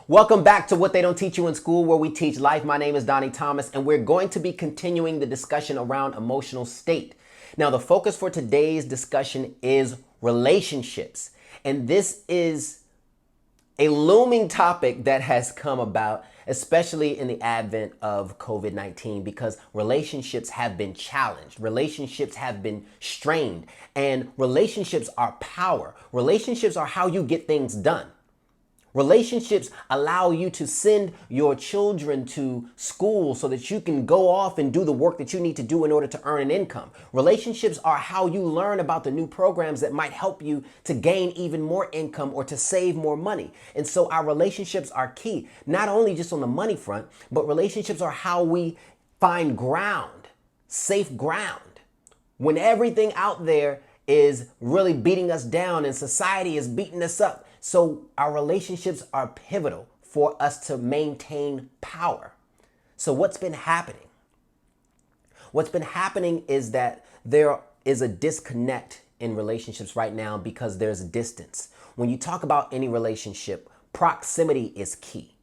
Welcome back to What They Don't Teach You in School, where we teach life. My name is Donnie Thomas, and we're going to be continuing the discussion around emotional state. Now, the focus for today's discussion is relationships. And this is a looming topic that has come about, especially in the advent of COVID-19, because relationships have been challenged, relationships have been strained, and relationships are power. Relationships are how you get things done. Relationships allow you to send your children to school so that you can go off and do the work that you need to do in order to earn an income. Relationships are how you learn about the new programs that might help you to gain even more income or to save more money. And so our relationships are key, not only just on the money front, but relationships are how we find ground, safe ground, when everything out there is really beating us down and society is beating us up. So our relationships are pivotal for us to maintain power. So what's been happening? What's been happening is that there is a disconnect in relationships right now because there's distance. When you talk about any relationship, proximity is key.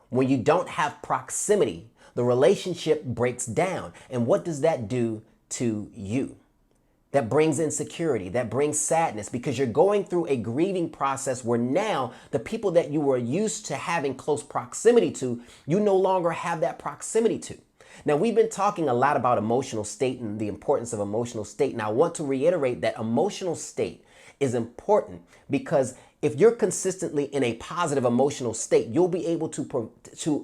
When you don't have proximity, the relationship breaks down. And what does that do to you? That brings insecurity, that brings sadness, because you're going through a grieving process where now the people that you were used to having close proximity to, you no longer have that proximity to. Now, we've been talking a lot about emotional state and the importance of emotional state. And I want to reiterate that emotional state is important because if you're consistently in a positive emotional state, you'll be able to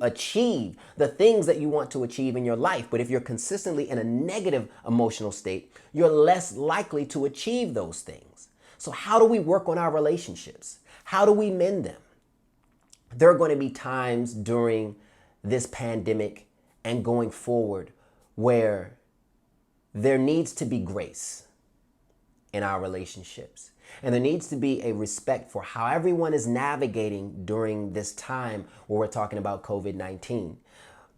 achieve the things that you want to achieve in your life. But if you're consistently in a negative emotional state, you're less likely to achieve those things. So how do we work on our relationships? How do we mend them? There are going to be times during this pandemic and going forward where there needs to be grace in our relationships. And there needs to be a respect for how everyone is navigating during this time where we're talking about COVID-19.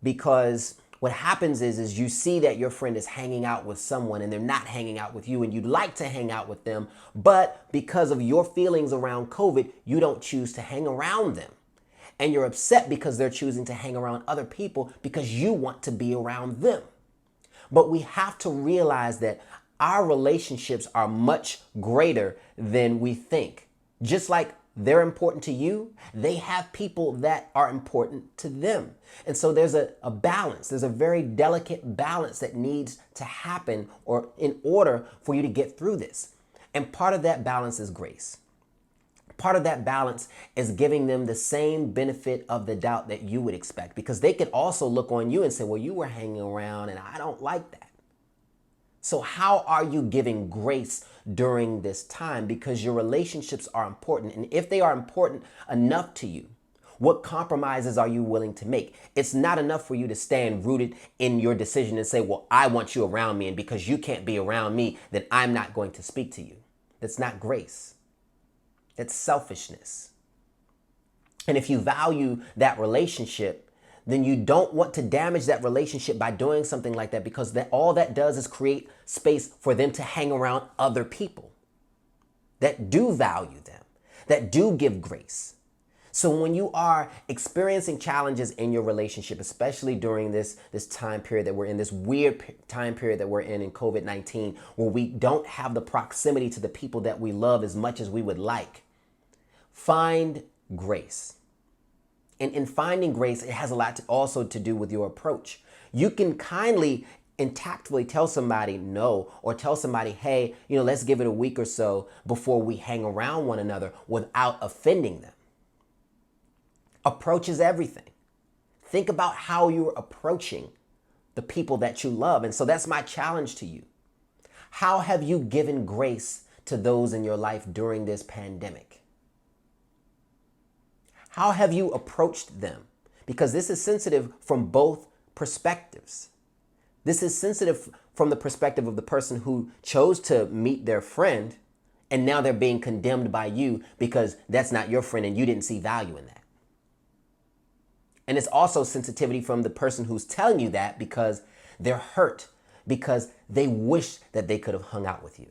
Because what happens is you see that your friend is hanging out with someone and they're not hanging out with you and you'd like to hang out with them, but because of your feelings around COVID, you don't choose to hang around them. And you're upset because they're choosing to hang around other people because you want to be around them. But we have to realize that our relationships are much greater than we think. Just like they're important to you, they have people that are important to them. And so there's a balance. There's a very delicate balance that needs to happen or in order for you to get through this. And part of that balance is grace. Part of that balance is giving them the same benefit of the doubt that you would expect, because they could also look on you and say, well, you were hanging around and I don't like that. So how are you giving grace during this time? Because your relationships are important. And if they are important enough to you, what compromises are you willing to make? It's not enough for you to stand rooted in your decision and say, well, I want you around me, and because you can't be around me, then I'm not going to speak to you. That's not grace. That's selfishness. And if you value that relationship, then you don't want to damage that relationship by doing something like that, because all that does is create space for them to hang around other people that do value them, that do give grace. So when you are experiencing challenges in your relationship, especially during this time period that we're in, this weird time period that we're in COVID-19, where we don't have the proximity to the people that we love as much as we would like, find grace. And in finding grace, it has a lot also to do with your approach. You can kindly and tactfully tell somebody no, or tell somebody, hey, let's give it a week or so before we hang around one another without offending them. Approach is everything. Think about how you're approaching the people that you love. And so that's my challenge to you. How have you given grace to those in your life during this pandemic? How have you approached them? Because this is sensitive from both perspectives. This is sensitive from the perspective of the person who chose to meet their friend, and now they're being condemned by you because that's not your friend and you didn't see value in that. And it's also sensitivity from the person who's telling you that because they're hurt, because they wish that they could have hung out with you.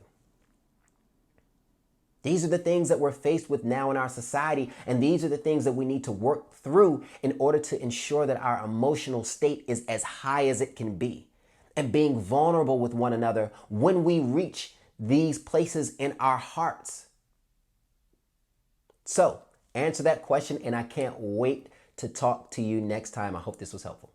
These are the things that we're faced with now in our society, and these are the things that we need to work through in order to ensure that our emotional state is as high as it can be. And being vulnerable with one another when we reach these places in our hearts. So, answer that question, and I can't wait to talk to you next time. I hope this was helpful.